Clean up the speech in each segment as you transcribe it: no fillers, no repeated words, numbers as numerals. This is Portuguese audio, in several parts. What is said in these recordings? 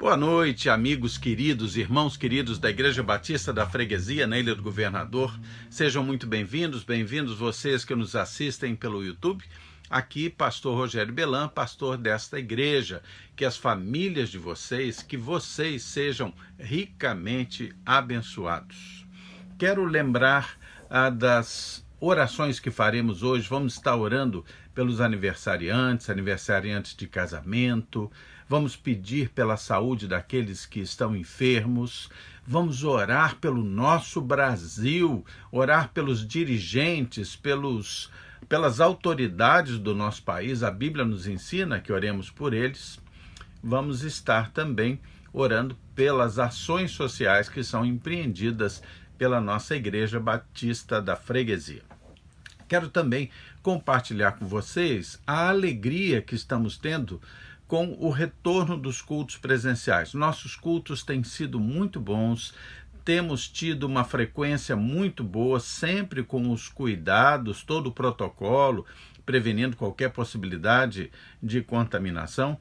Boa noite, amigos queridos, irmãos queridos da Igreja Batista da Freguesia, na Ilha do Governador. Sejam muito bem-vindos vocês que nos assistem pelo YouTube. Aqui, pastor Rogério Belan, pastor desta igreja. Que as famílias de vocês, que vocês sejam ricamente abençoados. Quero lembrar das orações que faremos hoje. Vamos estar orando pelos aniversariantes de casamento. Vamos pedir pela saúde daqueles que estão enfermos. Vamos orar pelo nosso Brasil, orar pelos dirigentes, pelas autoridades do nosso país. A Bíblia nos ensina que oremos por eles. Vamos estar também orando pelas ações sociais que são empreendidas pela nossa Igreja Batista da Freguesia. Quero também compartilhar com vocês a alegria que estamos tendo com o retorno dos cultos presenciais. Nossos cultos têm sido muito bons, temos tido uma frequência muito boa, sempre com os cuidados, todo o protocolo, prevenindo qualquer possibilidade de contaminação.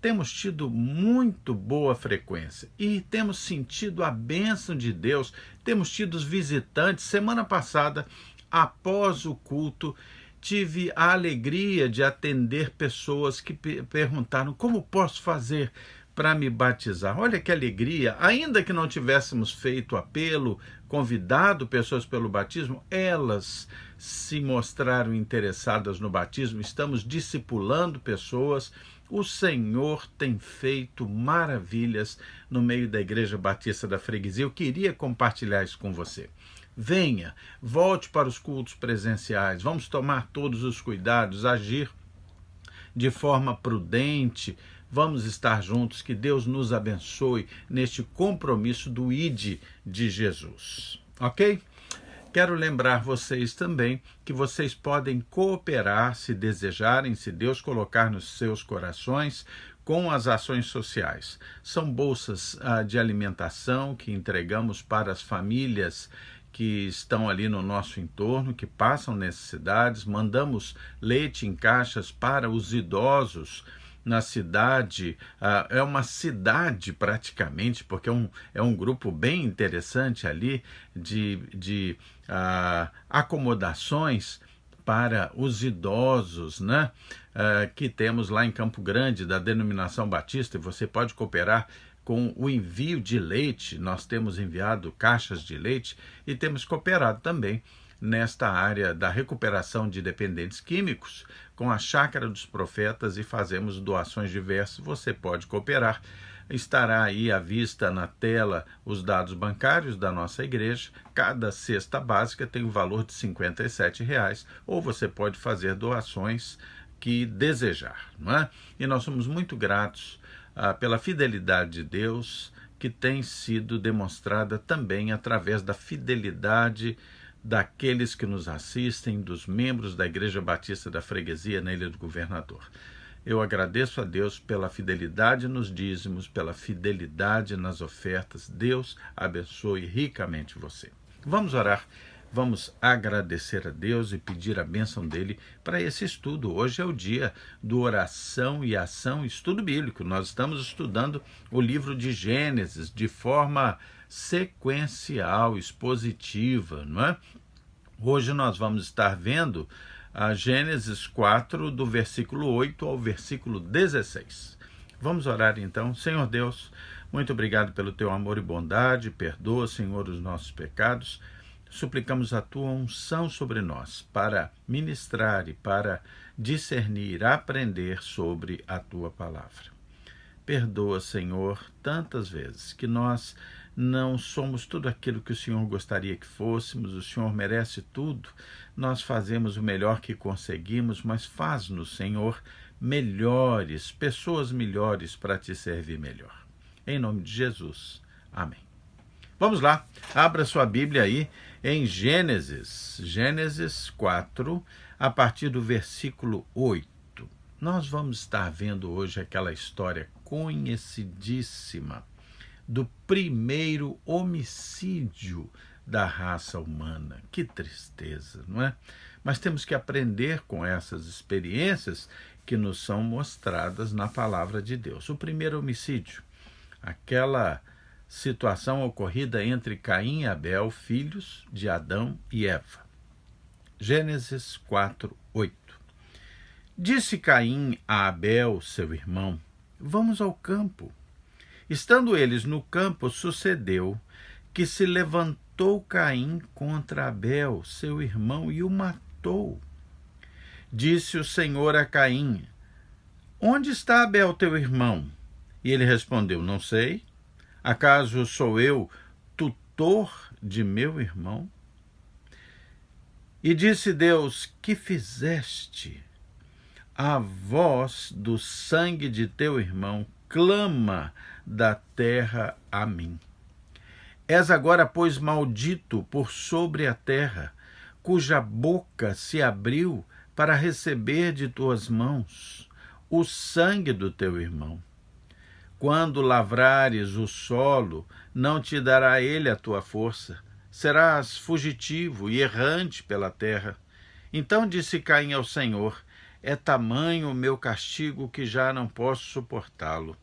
Temos tido muito boa frequência e temos sentido a bênção de Deus, temos tido os visitantes. Semana passada, após o culto, tive a alegria de atender pessoas que perguntaram: como posso fazer para me batizar? Olha que alegria! Ainda que não tivéssemos feito apelo, convidado pessoas pelo batismo, elas se mostraram interessadas no batismo. Estamos discipulando pessoas. O Senhor tem feito maravilhas no meio da Igreja Batista da Freguesia. Eu queria compartilhar isso com você. Venha, volte para os cultos presenciais, vamos tomar todos os cuidados, agir de forma prudente, vamos estar juntos, que Deus nos abençoe neste compromisso do ID de Jesus, ok? Quero lembrar vocês também que vocês podem cooperar, se desejarem, se Deus colocar nos seus corações, com as ações sociais. São bolsas de alimentação que entregamos para as famílias que estão ali no nosso entorno, que passam necessidades. Mandamos leite em caixas para os idosos na cidade. É uma cidade praticamente, porque é um grupo bem interessante ali de acomodações para os idosos, né? Que temos lá em Campo Grande, da Denominação Batista, e você pode cooperar com o envio de leite. Nós temos enviado caixas de leite e temos cooperado também nesta área da recuperação de dependentes químicos com a Chácara dos Profetas e fazemos doações diversas. Você pode cooperar. Estará aí à vista na tela os dados bancários da nossa igreja. Cada cesta básica tem o valor de R$ 57,00, ou você pode fazer doações que desejar, não é? E nós somos muito gratos pela fidelidade de Deus, que tem sido demonstrada também através da fidelidade daqueles que nos assistem, dos membros da Igreja Batista da Freguesia na Ilha do Governador. Eu agradeço a Deus pela fidelidade nos dízimos, pela fidelidade nas ofertas. Deus abençoe ricamente você. Vamos orar. Vamos agradecer a Deus e pedir a bênção dele para esse estudo. Hoje é o dia do Oração e Ação, estudo bíblico. Nós estamos estudando o livro de Gênesis de forma sequencial, expositiva, não é? Hoje nós vamos estar vendo a Gênesis 4, do versículo 8 ao versículo 16. Vamos orar então. Senhor Deus, muito obrigado pelo teu amor e bondade. Perdoa, Senhor, os nossos pecados. Suplicamos a tua unção sobre nós para ministrar e para discernir, aprender sobre a tua palavra. Perdoa, Senhor, tantas vezes que nós não somos tudo aquilo que o Senhor gostaria que fôssemos. O Senhor merece tudo, nós fazemos o melhor que conseguimos, mas faz-nos, Senhor, melhores, pessoas melhores para te servir melhor. Em nome de Jesus. Amém. Vamos lá, abra sua Bíblia aí em Gênesis 4, a partir do versículo 8. Nós vamos estar vendo hoje aquela história conhecidíssima do primeiro homicídio da raça humana. Que tristeza, não é? Mas temos que aprender com essas experiências que nos são mostradas na palavra de Deus. O primeiro homicídio. aquela situação ocorrida entre Caim e Abel, filhos de Adão e Eva. Gênesis 4:8. Disse Caim a Abel, seu irmão: vamos ao campo. Estando eles no campo, sucedeu que se levantou Caim contra Abel, seu irmão, e o matou. Disse o Senhor a Caim: onde está Abel, teu irmão? E ele respondeu: não sei. Acaso sou eu tutor de meu irmão? E disse Deus: que fizeste? A voz do sangue de teu irmão clama da terra a mim. És agora, pois, maldito por sobre a terra, cuja boca se abriu para receber de tuas mãos o sangue do teu irmão. Quando lavrares o solo, não te dará ele a tua força. Serás fugitivo e errante pela terra. Então disse Caim ao Senhor: é tamanho o meu castigo que já não posso suportá-lo.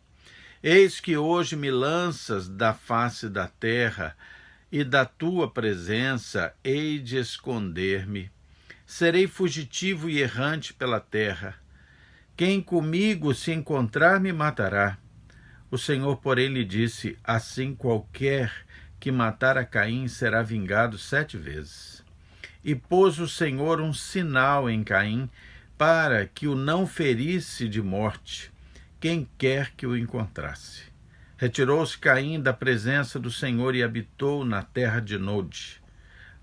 Eis que hoje me lanças da face da terra, e da tua presença hei de esconder-me. Serei fugitivo e errante pela terra. Quem comigo se encontrar me matará. O Senhor, porém, lhe disse: assim qualquer que matar a Caim será vingado 7 vezes. E pôs o Senhor um sinal em Caim, para que o não ferisse de morte, quem quer que o encontrasse. Retirou-se Caim da presença do Senhor e habitou na terra de Nod,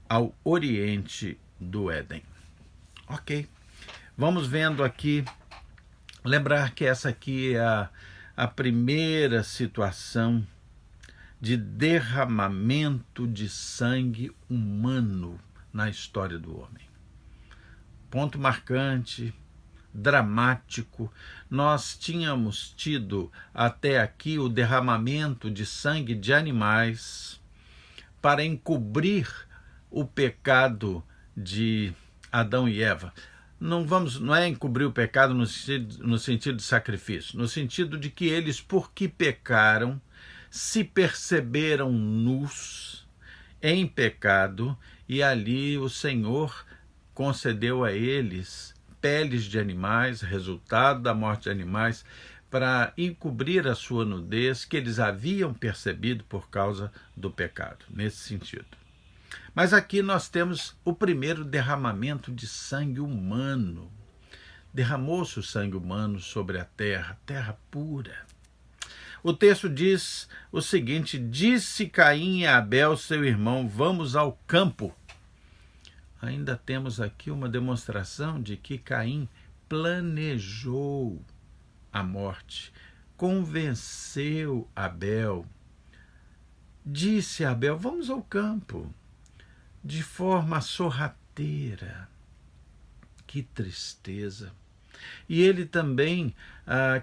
ao oriente do Éden. Ok, vamos vendo aqui, lembrar que essa aqui é a primeira situação de derramamento de sangue humano na história do homem. Ponto marcante, dramático. Nós tínhamos tido até aqui o derramamento de sangue de animais para encobrir o pecado de Adão e Eva. Não é encobrir o pecado no sentido de sacrifício, no sentido de que eles, porque pecaram, se perceberam nus em pecado, e ali o Senhor concedeu a eles peles de animais, resultado da morte de animais, para encobrir a sua nudez que eles haviam percebido por causa do pecado, nesse sentido. Mas aqui nós temos o primeiro derramamento de sangue humano. Derramou-se o sangue humano sobre a terra, terra pura. O texto diz o seguinte: disse Caim a Abel, seu irmão: vamos ao campo. Ainda temos aqui uma demonstração de que Caim planejou a morte, convenceu Abel. Disse a Abel: vamos ao campo, de forma sorrateira. Que tristeza! E ele também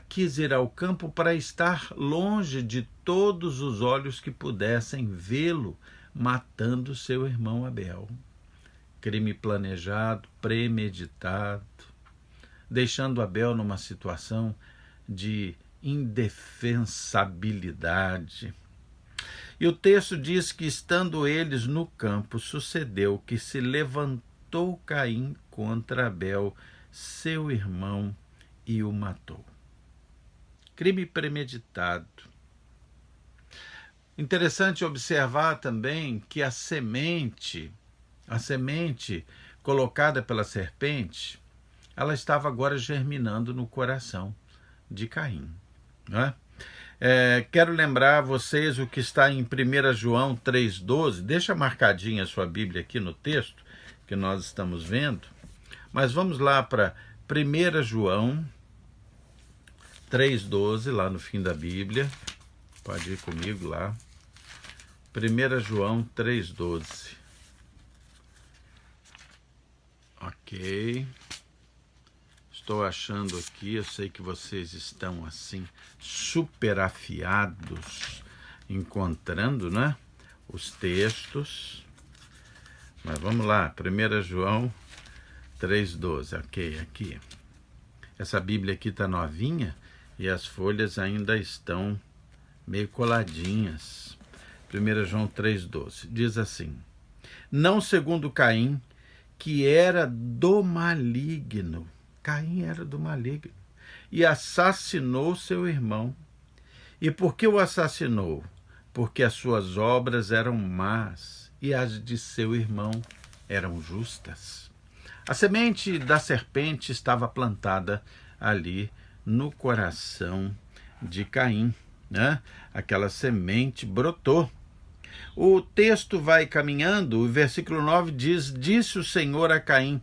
quis ir ao campo para estar longe de todos os olhos que pudessem vê-lo matando seu irmão Abel. Crime planejado, premeditado, deixando Abel numa situação de indefensabilidade. E o texto diz que, estando eles no campo, sucedeu que se levantou Caim contra Abel, seu irmão, e o matou. Crime premeditado. Interessante observar também que a semente colocada pela serpente, ela estava agora germinando no coração de Caim. Não é? Quero lembrar a vocês o que está em 1 João 3,12. Deixa marcadinha a sua Bíblia aqui no texto que nós estamos vendo. Mas vamos lá para 1 João 3,12, lá no fim da Bíblia. Pode ir comigo lá. 1 João 3,12. Ok. Estou achando aqui, eu sei que vocês estão assim super afiados, encontrando, né, os textos. Mas vamos lá, 1 João 3,12, ok, aqui. Essa Bíblia aqui está novinha e as folhas ainda estão meio coladinhas. 1 João 3,12 diz assim: não segundo Caim, que era do maligno. Caim era do maligno e assassinou seu irmão. E por que o assassinou? Porque as suas obras eram más e as de seu irmão eram justas. A semente da serpente estava plantada ali no coração de Caim, né? Aquela semente brotou. O texto vai caminhando, o versículo 9 diz: disse o Senhor a Caim: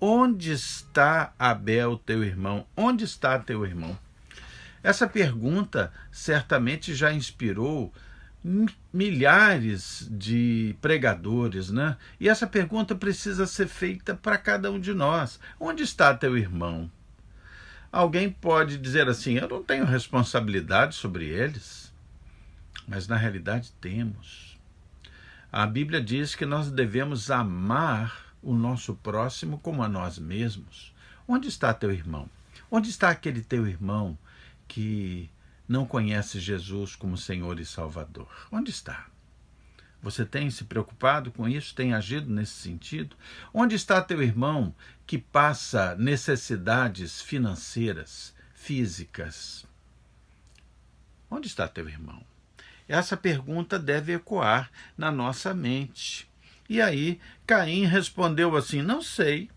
onde está Abel, teu irmão? Onde está teu irmão? Essa pergunta certamente já inspirou milhares de pregadores, né? E essa pergunta precisa ser feita para cada um de nós. Onde está teu irmão? Alguém pode dizer assim: eu não tenho responsabilidade sobre eles. Mas na realidade temos. A Bíblia diz que nós devemos amar o nosso próximo como a nós mesmos. Onde está teu irmão? Onde está aquele teu irmão que não conhece Jesus como Senhor e Salvador? Onde está? Você tem se preocupado com isso? Tem agido nesse sentido? Onde está teu irmão que passa necessidades financeiras, físicas? Onde está teu irmão? Essa pergunta deve ecoar na nossa mente. E aí, Caim respondeu assim: não sei,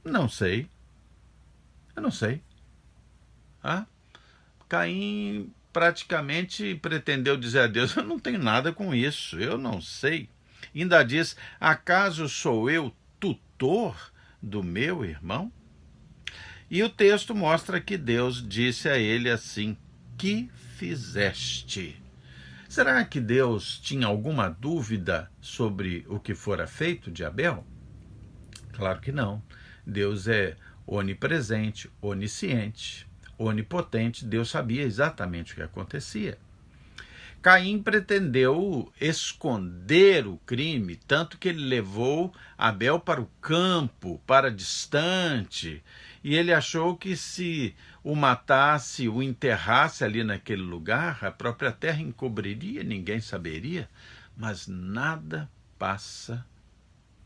não sei, eu não sei. Ah? Caim praticamente pretendeu dizer a Deus: eu não tenho nada com isso, eu não sei. Ainda diz: acaso sou eu tutor do meu irmão? E o texto mostra que Deus disse a ele assim: que fizeste? Será que Deus tinha alguma dúvida sobre o que fora feito de Abel? Claro que não. Deus é onipresente, onisciente, onipotente. Deus sabia exatamente o que acontecia. Caim pretendeu esconder o crime, tanto que ele levou Abel para o campo, para distante, e ele achou que se o matasse, o enterrasse ali naquele lugar, a própria terra encobriria, ninguém saberia, mas nada passa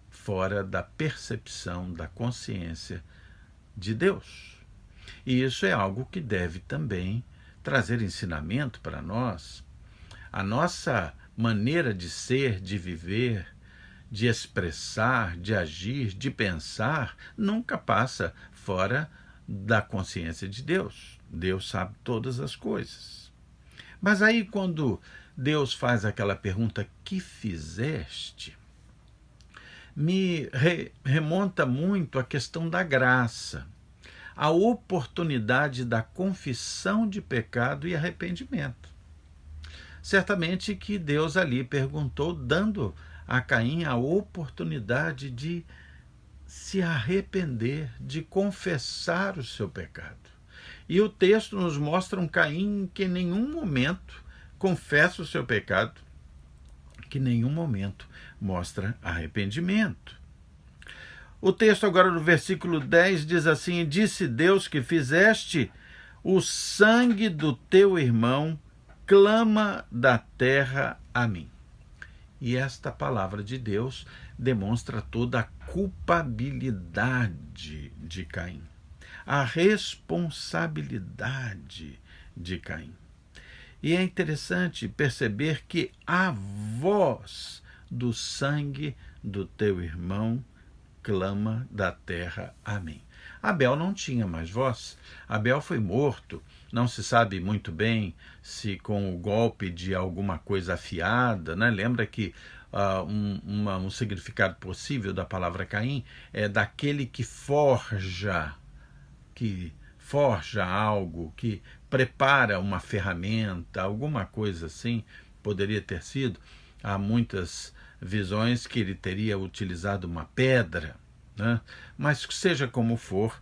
fora da percepção, da consciência de Deus. E isso é algo que deve também trazer ensinamento para nós. A nossa maneira de ser, de viver, de expressar, de agir, de pensar, nunca passa fora da consciência de Deus. Deus sabe todas as coisas. Mas aí quando Deus faz aquela pergunta: que fizeste? Me remonta muito à questão da graça, a oportunidade da confissão de pecado e arrependimento. Certamente que Deus ali perguntou, dando a Caim a oportunidade de se arrepender, de confessar o seu pecado. E o texto nos mostra um Caim que em nenhum momento confessa o seu pecado, que em nenhum momento mostra arrependimento. O texto agora no versículo 10 diz assim: disse Deus: que fizeste o sangue do teu irmão clama da terra a mim. E esta palavra de Deus demonstra toda a culpabilidade de Caim, a responsabilidade de Caim. E é interessante perceber que a voz do sangue do teu irmão clama da terra a mim. Abel não tinha mais voz. Abel foi morto. Não se sabe muito bem se com o golpe de alguma coisa afiada, né? Lembra que um significado possível da palavra Caim é daquele que forja algo, que prepara uma ferramenta, alguma coisa assim, poderia ter sido. Há muitas visões que ele teria utilizado uma pedra, né? Mas seja como for,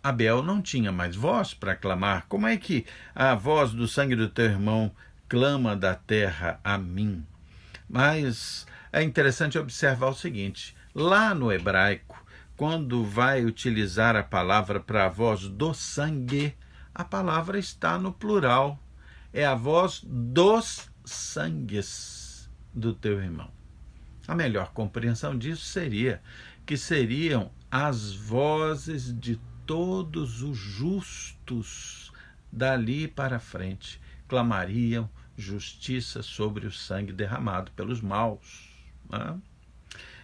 Abel não tinha mais voz para clamar. Como é que a voz do sangue do teu irmão clama da terra a mim? Mas é interessante observar o seguinte: lá no hebraico, quando vai utilizar a palavra para a voz do sangue, a palavra está no plural. é a voz dos sangues do teu irmão. A melhor compreensão disso seria que seriam as vozes de todos os justos dali para frente, clamariam justiça sobre o sangue derramado pelos maus. Né?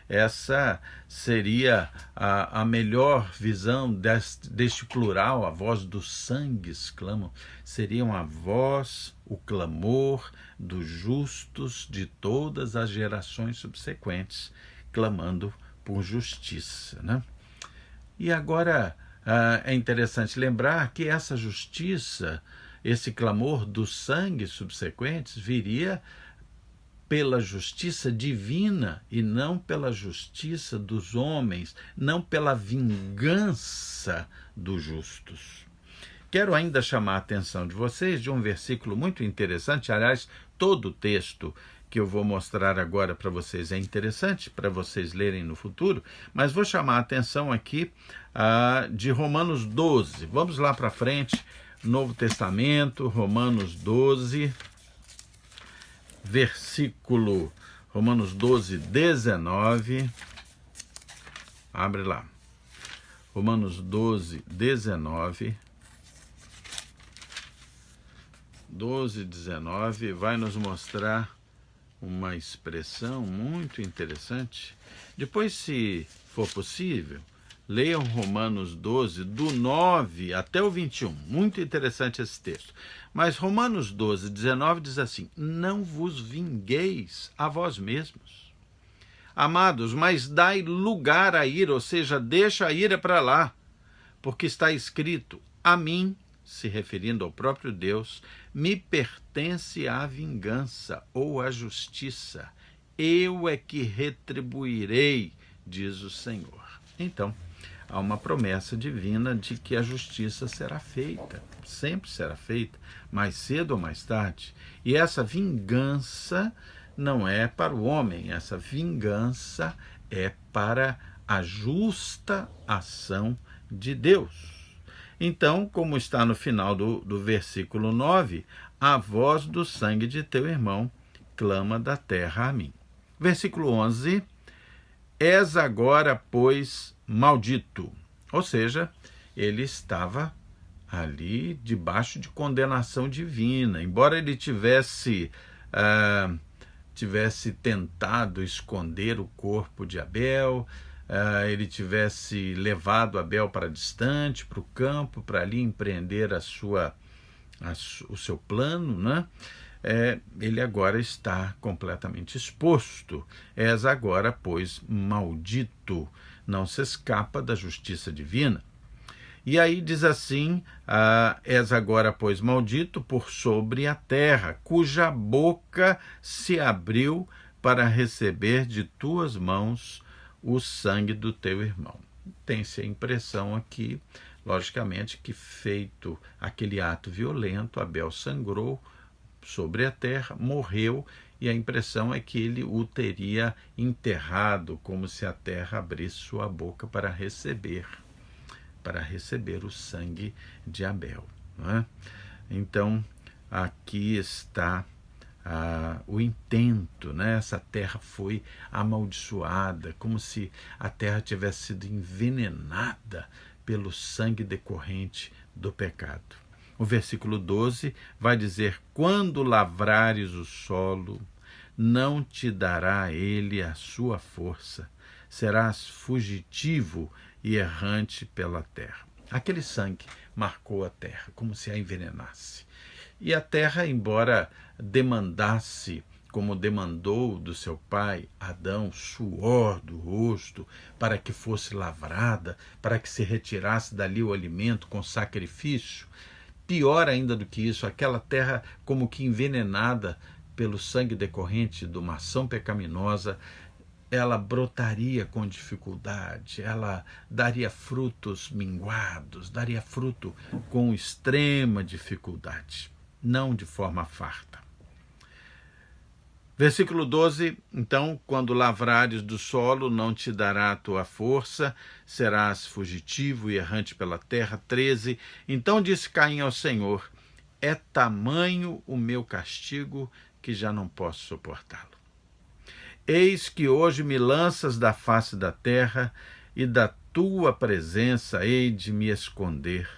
Essa seria a melhor visão deste plural, a voz dos sangues clamam, seriam a voz, o clamor dos justos de todas as gerações subsequentes, clamando por justiça. Né? E agora é interessante lembrar que essa justiça, esse clamor dos sangues subsequentes, viria pela justiça divina e não pela justiça dos homens, não pela vingança dos justos. Quero ainda chamar a atenção de vocês de um versículo muito interessante. Aliás, todo o texto que eu vou mostrar agora para vocês é interessante para vocês lerem no futuro, mas vou chamar a atenção aqui de Romanos 12. Vamos lá para frente, Novo Testamento, Romanos 12, versículo Romanos 12, 19. Abre lá. Romanos 12, 19. 12, 19 vai nos mostrar uma expressão muito interessante. Depois, se for possível, leiam Romanos 12, do 9 até o 21. Muito interessante esse texto. Mas Romanos 12, 19 diz assim: não vos vingueis a vós mesmos, amados, mas dai lugar à ira, ou seja, deixa a ira para lá, porque está escrito: a mim, se referindo ao próprio Deus, me pertence a vingança ou a justiça. Eu é que retribuirei, diz o Senhor. Então, há uma promessa divina de que a justiça será feita, sempre será feita, mais cedo ou mais tarde. E essa vingança não é para o homem, essa vingança é para a justa ação de Deus. Então, como está no final do versículo 9, a voz do sangue de teu irmão clama da terra a mim. Versículo 11, és agora, pois, maldito. Ou seja, ele estava ali debaixo de condenação divina. Embora ele tivesse tentado esconder o corpo de Abel, ele tivesse levado Abel para distante, para o campo, para ali empreender o seu plano, né? Ele agora está completamente exposto. És agora, pois, maldito. Não se escapa da justiça divina. E aí diz assim: és agora, pois, maldito por sobre a terra, cuja boca se abriu para receber de tuas mãos o sangue do teu irmão. Tem-se a impressão aqui, logicamente, que feito aquele ato violento, Abel sangrou sobre a terra, morreu, e a impressão é que ele o teria enterrado, como se a terra abrisse sua boca para receber o sangue de Abel. Não é? Então, aqui está o intento, né? Essa terra foi amaldiçoada, como se a terra tivesse sido envenenada pelo sangue decorrente do pecado. O versículo 12 vai dizer: quando lavrares o solo, não te dará ele a sua força, serás fugitivo e errante pela terra. Aquele sangue marcou a terra, como se a envenenasse. E a terra, embora demandasse, como demandou do seu pai Adão, suor do rosto, para que fosse lavrada, para que se retirasse dali o alimento com sacrifício, pior ainda do que isso, aquela terra como que envenenada pelo sangue decorrente de uma ação pecaminosa, ela brotaria com dificuldade, ela daria frutos minguados, daria fruto com extrema dificuldade, não de forma farta. Versículo 12, então, quando lavrares do solo, não te dará a tua força, serás fugitivo e errante pela terra. 13, então disse Caim ao Senhor: é tamanho o meu castigo que já não posso suportá-lo. Eis que hoje me lanças da face da terra, e da tua presença hei de me esconder.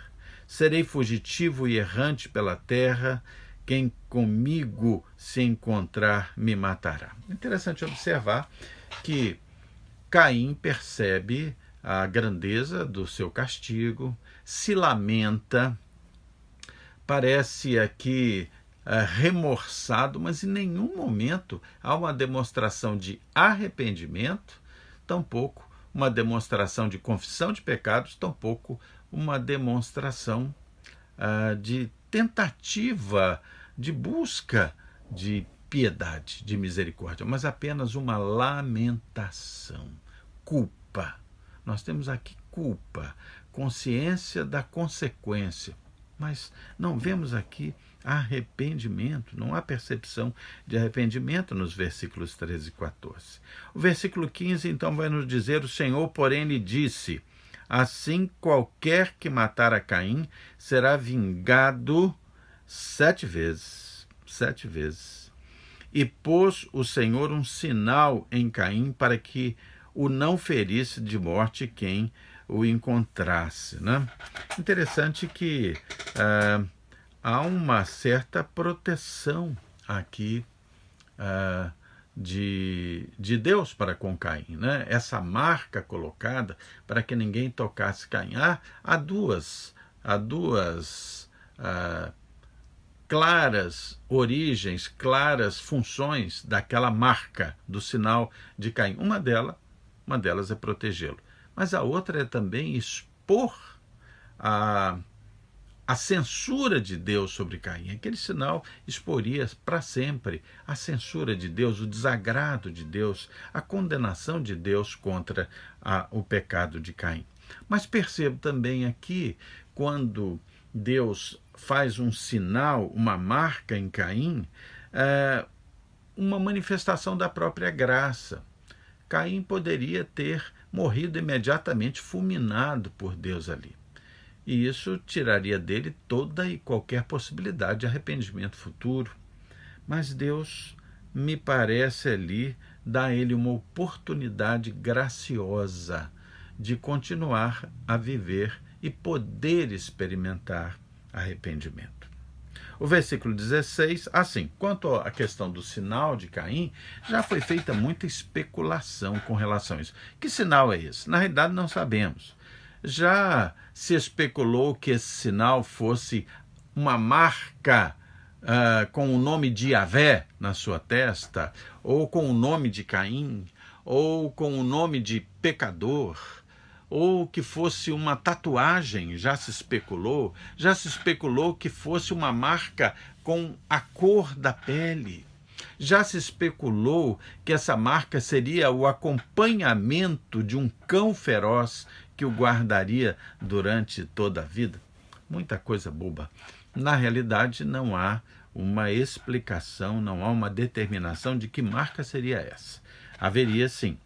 Serei fugitivo e errante pela terra, quem comigo se encontrar me matará. Interessante observar que Caim percebe a grandeza do seu castigo, se lamenta, parece aqui remorçado, mas em nenhum momento há uma demonstração de arrependimento, tampouco uma demonstração de confissão de pecados, tampouco uma demonstração de tentativa de busca de piedade, de misericórdia, mas apenas uma lamentação, culpa. Nós temos aqui culpa, consciência da consequência, mas não vemos aqui arrependimento, não há percepção de arrependimento nos versículos 13 e 14. O versículo 15, então, vai nos dizer: o Senhor, porém, lhe disse: assim qualquer que matar a Caim será vingado 7 vezes. 7 vezes. E pôs o Senhor um sinal em Caim para que o não ferisse de morte quem o encontrasse. Né? Interessante que há uma certa proteção aqui de Deus para com Caim, né? Essa marca colocada para que ninguém tocasse Caim. Há duas claras origens, claras funções daquela marca do sinal de Caim. Uma delas é protegê-lo, mas a outra é também expor a censura de Deus sobre Caim. Aquele sinal exporia para sempre a censura de Deus, o desagrado de Deus, a condenação de Deus contra o pecado de Caim. Mas percebo também aqui, quando Deus faz um sinal, uma marca em Caim, uma manifestação da própria graça. Caim poderia ter morrido imediatamente, fulminado por Deus ali. E isso tiraria dele toda e qualquer possibilidade de arrependimento futuro. Mas Deus, me parece ali, dá a ele uma oportunidade graciosa de continuar a viver e poder experimentar arrependimento. O versículo 16, assim, quanto à questão do sinal de Caim, já foi feita muita especulação com relação a isso. Que sinal é esse? Na realidade, não sabemos. Já se especulou que esse sinal fosse uma marca com o nome de Yahvé na sua testa, ou com o nome de Caim, ou com o nome de pecador, ou que fosse uma tatuagem, já se especulou que fosse uma marca com a cor da pele. Já se especulou que essa marca seria o acompanhamento de um cão feroz que o guardaria durante toda a vida. Muita coisa boba. Na realidade, não há uma explicação, não há uma determinação de que marca seria essa. Haveria sim.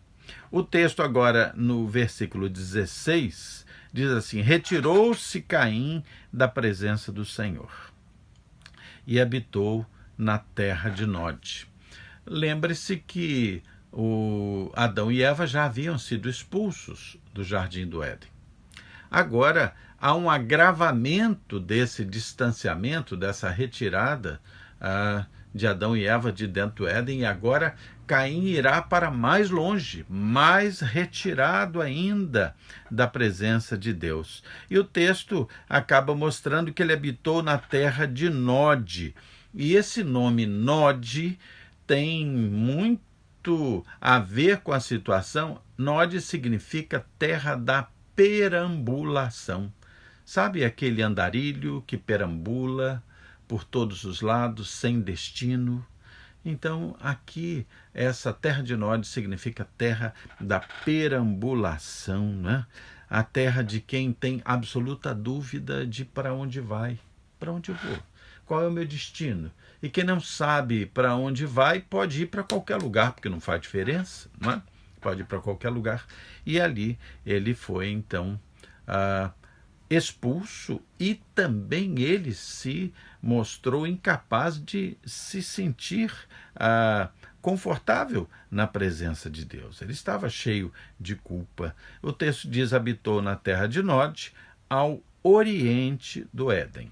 O texto agora, no versículo 16, diz assim: retirou-se Caim da presença do Senhor e habitou na terra de Nod. Lembre-se que Adão e Eva já haviam sido expulsos do Jardim do Éden. Agora, há um agravamento desse distanciamento, dessa retirada de Adão e Eva de dentro do Éden, e agora Caim irá para mais longe, mais retirado ainda da presença de Deus. E o texto acaba mostrando que ele habitou na terra de Nod. E esse nome Nod tem muito a ver com a situação. Nod significa terra da perambulação. Sabe aquele andarilho que perambula por todos os lados, sem destino? Então, aqui, essa terra de Nod significa terra da perambulação, né? A terra de quem tem absoluta dúvida de para onde vai, para onde eu vou, qual é o meu destino. E quem não sabe para onde vai, pode ir para qualquer lugar, porque não faz diferença, não é? Pode ir para qualquer lugar. E ali ele foi, então, expulso e também ele se mostrou incapaz de se sentir confortável na presença de Deus. Ele estava cheio de culpa. O texto diz: habitou na terra de Nod, ao oriente do Éden.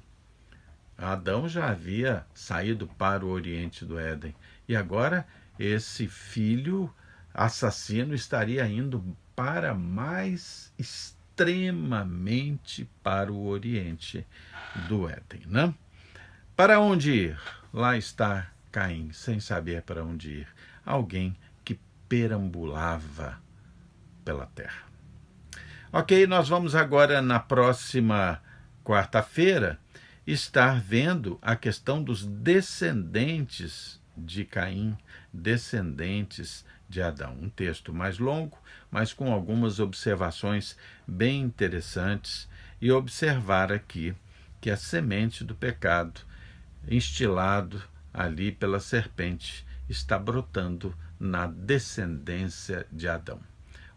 Adão já havia saído para o oriente do Éden e agora esse filho assassino estaria indo para mais extremamente para o oriente do Éden, né? Para onde ir? Lá está Caim, sem saber para onde ir. Alguém que perambulava pela terra. Ok, nós vamos agora, na próxima quarta-feira, estar vendo a questão dos descendentes de Caim, descendentes de Adão. Um texto mais longo, mas com algumas observações bem interessantes, e observar aqui que a semente do pecado, instilado ali pela serpente, está brotando na descendência de Adão.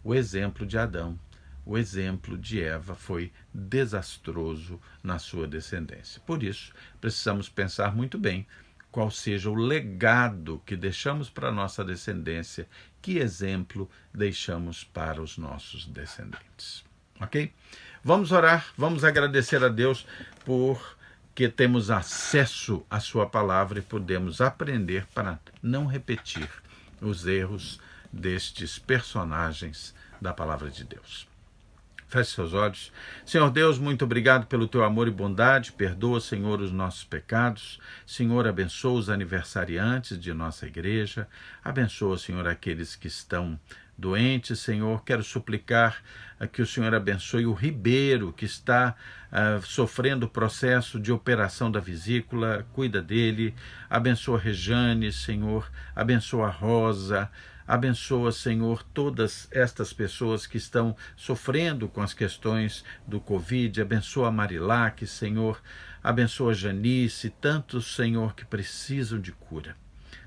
O exemplo de Adão, o exemplo de Eva foi desastroso na sua descendência. Por isso, precisamos pensar muito bem qual seja o legado que deixamos para a nossa descendência, que exemplo deixamos para os nossos descendentes. Ok? Vamos orar, vamos agradecer a Deus porque temos acesso à sua palavra e podemos aprender para não repetir os erros destes personagens da palavra de Deus. Feche seus olhos. Senhor Deus, muito obrigado pelo teu amor e bondade. Perdoa, Senhor, os nossos pecados. Senhor, abençoa os aniversariantes de nossa igreja. Abençoa, Senhor, aqueles que estão doentes. Senhor, quero suplicar que o Senhor abençoe o Ribeiro, que está sofrendo o processo de operação da vesícula. Cuida dele. Abençoa a Rejane, Senhor. Abençoa a Rosa. Abençoa, Senhor, todas estas pessoas que estão sofrendo com as questões do Covid. Abençoa a Marilac, Senhor. Abençoa a Janice, tantos, Senhor, que precisam de cura.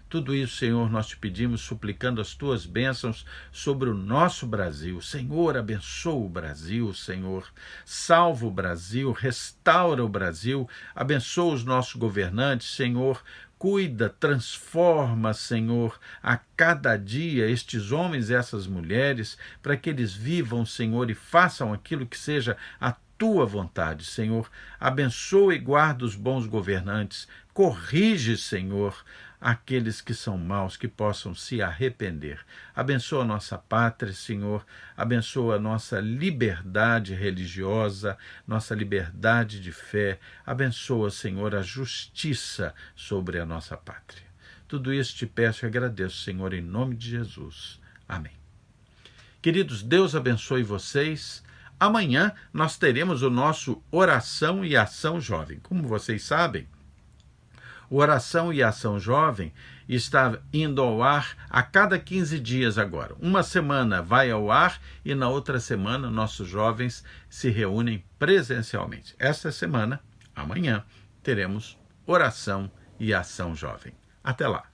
Tudo isso, Senhor, nós te pedimos, suplicando as tuas bênçãos sobre o nosso Brasil. Senhor, abençoa o Brasil, Senhor. Salva o Brasil, restaura o Brasil. Abençoa os nossos governantes, Senhor. Cuida, transforma, Senhor, a cada dia estes homens e essas mulheres, para que eles vivam, Senhor, e façam aquilo que seja a tua vontade, Senhor. Abençoa e guarda os bons governantes. Corrige, Senhor, aqueles que são maus, que possam se arrepender. Abençoa a nossa pátria, Senhor. Abençoa a nossa liberdade religiosa, nossa liberdade de fé. Abençoa, Senhor, a justiça sobre a nossa pátria. Tudo isso te peço e agradeço, Senhor, em nome de Jesus. Amém. Queridos, Deus abençoe vocês. Amanhã nós teremos o nosso Oração e Ação Jovem. Como vocês sabem, o Oração e Ação Jovem está indo ao ar a cada 15 dias agora. Uma semana vai ao ar e na outra semana nossos jovens se reúnem presencialmente. Esta semana, amanhã, teremos Oração e Ação Jovem. Até lá!